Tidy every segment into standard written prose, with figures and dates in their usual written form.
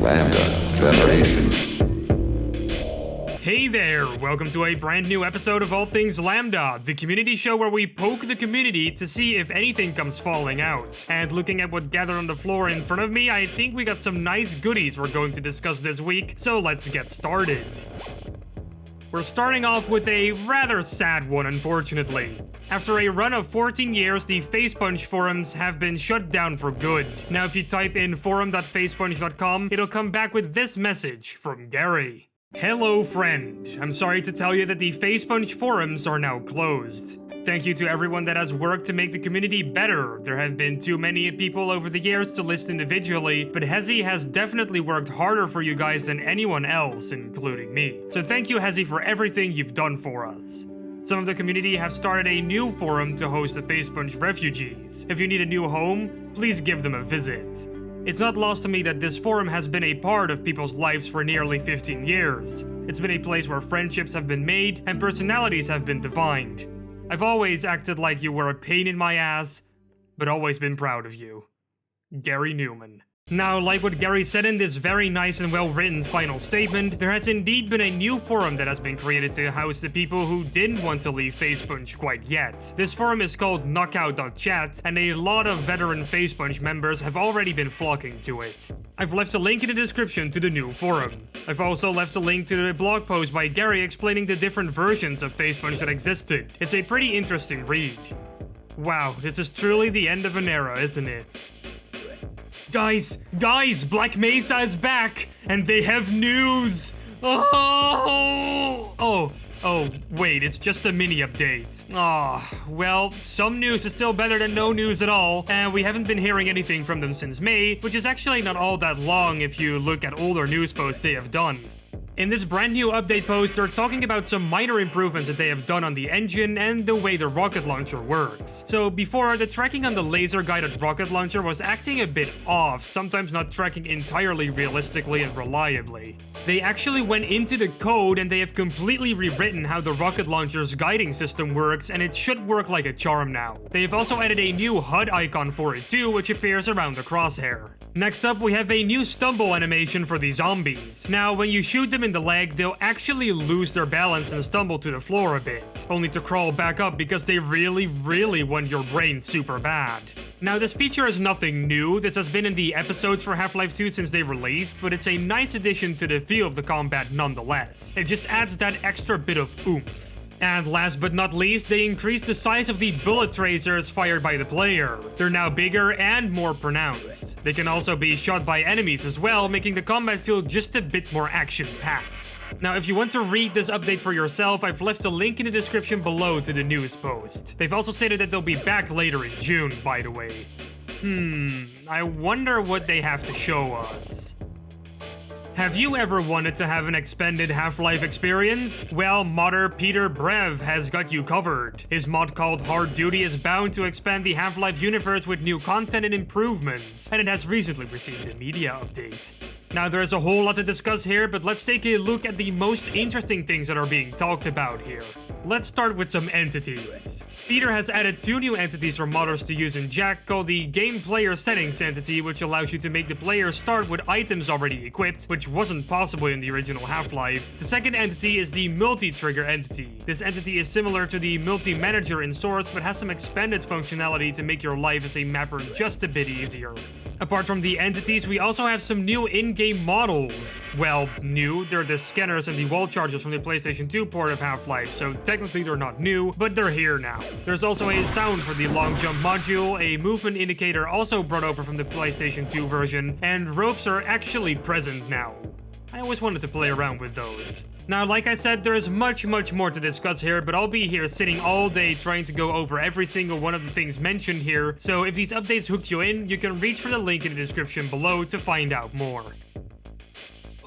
LambdaGeneration. Hey there! Welcome to a brand new episode of All Things Lambda, the community show where we poke the community to see if anything comes falling out. And looking at what gathered on the floor in front of me, I think we got some nice goodies we're going to discuss this week, so let's get started. We're starting off with a rather sad one, unfortunately. After a run of 14 years, the Facepunch forums have been shut down for good. Now if you type in forum.facepunch.com, it'll come back with this message from Gary. Hello friend, I'm sorry to tell you that the Facepunch forums are now closed. Thank you to everyone that has worked to make the community better. There have been too many people over the years to list individually, but Hezi has definitely worked harder for you guys than anyone else, including me. So thank you Hezi for everything you've done for us. Some of the community have started a new forum to host the Facepunch refugees. If you need a new home, please give them a visit. It's not lost to me that this forum has been a part of people's lives for nearly 15 years. It's been a place where friendships have been made and personalities have been defined. I've always acted like you were a pain in my ass, but always been proud of you. Gary Newman. Now, like what Gary said in this very nice and well-written final statement, there has indeed been a new forum that has been created to house the people who didn't want to leave Facepunch quite yet. This forum is called knockout.chat, and a lot of veteran Facepunch members have already been flocking to it. I've left a link in the description to the new forum. I've also left a link to the blog post by Gary explaining the different versions of Facepunch that existed. It's a pretty interesting read. Wow, this is truly the end of an era, isn't it? Guys, Black Mesa is back, and they have news! Oh, wait, it's just a mini update. Well, some news is still better than no news at all, and we haven't been hearing anything from them since May, which is actually not all that long if you look at older news posts they have done. In this brand new update post, they're talking about some minor improvements that they have done on the engine and the way the rocket launcher works. So before, the tracking on the laser-guided rocket launcher was acting a bit off, sometimes not tracking entirely realistically and reliably. They actually went into the code and they have completely rewritten how the rocket launcher's guiding system works, and it should work like a charm now. They have also added a new HUD icon for it too, which appears around the crosshair. Next up, we have a new stumble animation for the zombies. Now, when you shoot them in the leg, they'll actually lose their balance and stumble to the floor a bit, only to crawl back up because they really want your brain super bad. Now, this feature is nothing new. This has been in the episodes for Half-Life 2 since they released, but it's a nice addition to the feel of the combat nonetheless. It just adds that extra bit of oomph. And last but not least, they increased the size of the bullet tracers fired by the player. They're now bigger and more pronounced. They can also be shot by enemies as well, making the combat feel just a bit more action-packed. Now, if you want to read this update for yourself, I've left a link in the description below to the news post. They've also stated that they'll be back later in June, by the way. I wonder what they have to show us. Have you ever wanted to have an expanded Half-Life experience? Well, modder Peter Brev has got you covered. His mod called Hard Duty is bound to expand the Half-Life universe with new content and improvements, and it has recently received a media update. Now, there's a whole lot to discuss here, but let's take a look at the most interesting things that are being talked about here. Let's start with some entities. Peter has added 2 new entities for modders to use in Jack, called the Game Player Settings entity, which allows you to make the player start with items already equipped, which wasn't possible in the original Half-Life. The second entity is the Multi-Trigger entity. This entity is similar to the Multi-Manager in Source, but has some expanded functionality to make your life as a mapper just a bit easier. Apart from the entities, we also have some new in-game models. Well, new, they're the scanners and the wall chargers from the PlayStation 2 port of Half-Life, so technically they're not new, but they're here now. There's also a sound for the long jump module, a movement indicator also brought over from the PlayStation 2 version, and ropes are actually present now. I always wanted to play around with those. Now, like I said, there is much more to discuss here, but I'll be here sitting all day trying to go over every single one of the things mentioned here, so if these updates hooked you in, you can reach for the link in the description below to find out more.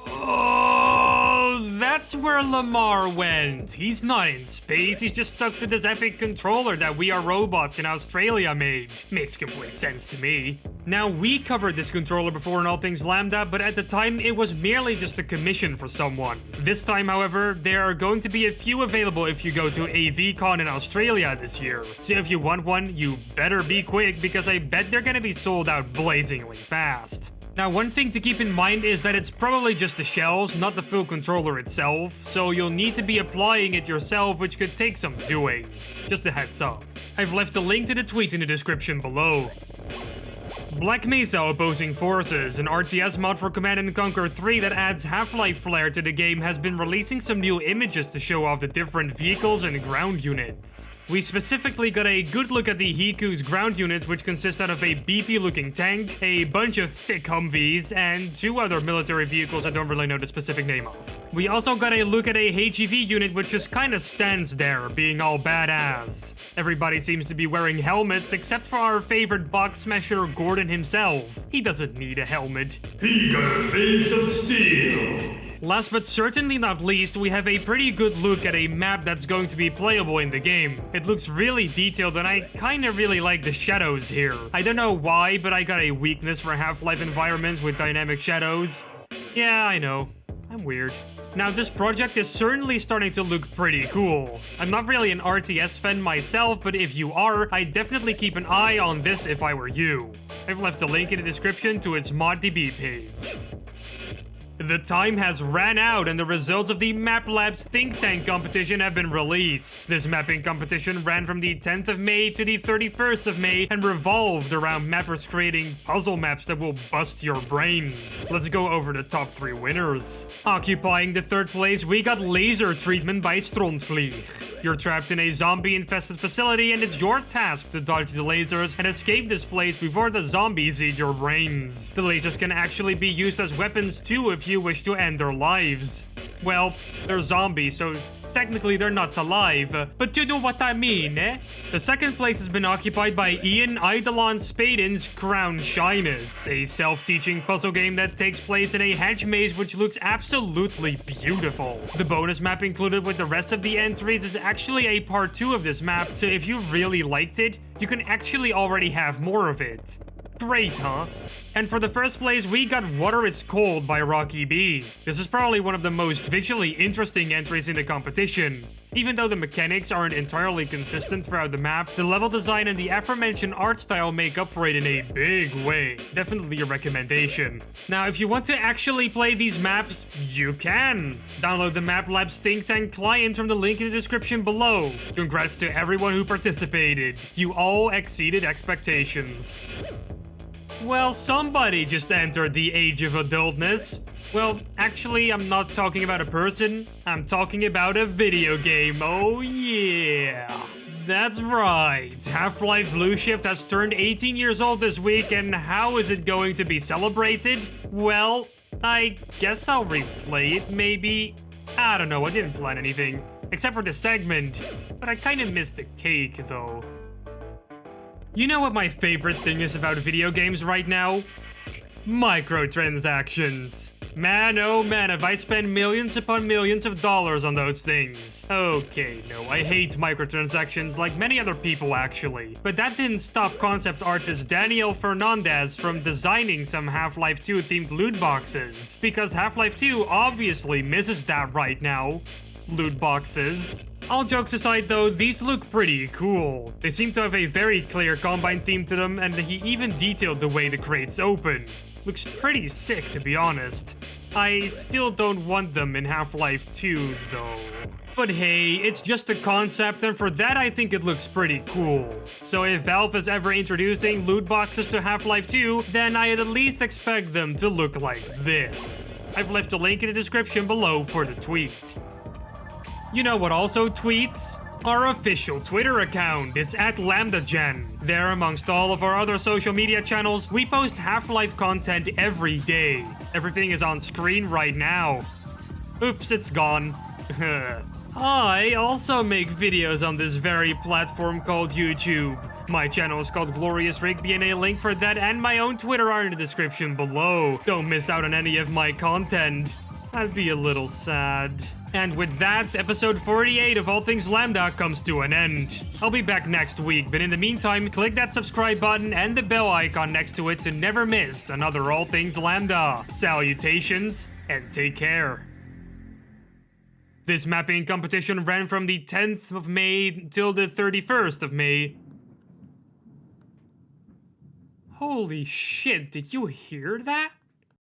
Oh, that's where Lamar went. He's not in space, he's just stuck to this epic controller that We Are Robots in Australia made. Makes complete sense to me. Now, we covered this controller before in All Things Lambda, but at the time it was merely just a commission for someone. This time, however, there are going to be a few available if you go to AVCon in Australia this year. So if you want one, you better be quick, because I bet they're gonna be sold out blazingly fast. Now, one thing to keep in mind is that it's probably just the shells, not the full controller itself, so you'll need to be applying it yourself, which could take some doing. Just a heads up. I've left a link to the tweet in the description below. Black Mesa Opposing Forces, an RTS mod for Command & Conquer 3 that adds Half-Life flair to the game, has been releasing some new images to show off the different vehicles and ground units. We specifically got a good look at the Hiku's ground units, which consist out of a beefy-looking tank, a bunch of thick Humvees, and 2 other military vehicles I don't really know the specific name of. We also got a look at a HEV unit which just kinda stands there, being all badass. Everybody seems to be wearing helmets, except for our favorite box smasher Gordon himself. He doesn't need a helmet. He got a face of steel. Last but certainly not least, we have a pretty good look at a map that's going to be playable in the game. It looks really detailed and I kinda really like the shadows here. I don't know why, but I got a weakness for Half-Life environments with dynamic shadows. Yeah, I know. I'm weird. Now, this project is certainly starting to look pretty cool. I'm not really an RTS fan myself, but if you are, I'd definitely keep an eye on this if I were you. I've left a link in the description to its ModDB page. The time has ran out and the results of the Map Labs Think Tank competition have been released. This mapping competition ran from the 10th of May to the 31st of May and revolved around mappers creating puzzle maps that will bust your brains. Let's go over the top 3 winners. Occupying the 3rd place, we got Laser Treatment by Strontvlieg. You're trapped in a zombie-infested facility and it's your task to dodge the lasers and escape this place before the zombies eat your brains. The lasers can actually be used as weapons too if you wish to end their lives. Well, they're zombies, so technically they're not alive, but you know what I mean, eh? The 2nd place has been occupied by Ian Eidolon Spaden's Crown Shyness, a self-teaching puzzle game that takes place in a hedge maze which looks absolutely beautiful. The bonus map included with the rest of the entries is actually a part 2 of this map, so if you really liked it, you can actually already have more of it. Great, huh? And for the 1st place, we got Water is Cold by Rocky B. This is probably one of the most visually interesting entries in the competition. Even though the mechanics aren't entirely consistent throughout the map, the level design and the aforementioned art style make up for it in a big way. Definitely a recommendation. Now, if you want to actually play these maps, you can. Download the Map Labs Think Tank client from the link in the description below. Congrats to everyone who participated. You all exceeded expectations. Well, somebody just entered the age of adultness. Well, actually, I'm not talking about a person. I'm talking about a video game. Oh yeah. That's right. Half-Life Blueshift has turned 18 years old this week, and how is it going to be celebrated? Well, I guess I'll replay it, maybe. I don't know, I didn't plan anything. Except for the segment. But I kinda missed the cake, though. You know what my favorite thing is about video games right now? Microtransactions. Man, oh man, have I spent millions upon millions of dollars on those things. Okay, no, I hate microtransactions like many other people actually. But that didn't stop concept artist Daniel Fernandez from designing some Half-Life 2 themed loot boxes. Because Half-Life 2 obviously misses that right now. Loot boxes. All jokes aside though, these look pretty cool. They seem to have a very clear Combine theme to them, and he even detailed the way the crates open. Looks pretty sick, to be honest. I still don't want them in Half-Life 2 though. But hey, it's just a concept, and for that I think it looks pretty cool. So if Valve is ever introducing loot boxes to Half-Life 2, then I'd at least expect them to look like this. I've left a link in the description below for the tweet. You know what also tweets? Our official Twitter account. It's at LambdaGen. There, amongst all of our other social media channels, we post Half-Life content every day. Everything is on screen right now. Oops, it's gone. I also make videos on this very platform called YouTube. My channel is called Glorious Rigby, and a link for that and my own Twitter are in the description below. Don't miss out on any of my content. I'd be a little sad. And with that, episode 48 of All Things Lambda comes to an end. I'll be back next week, but in the meantime, click that subscribe button and the bell icon next to it to never miss another All Things Lambda. Salutations, and take care. This mapping competition ran from the 10th of May till the 31st of May. Holy shit, did you hear that?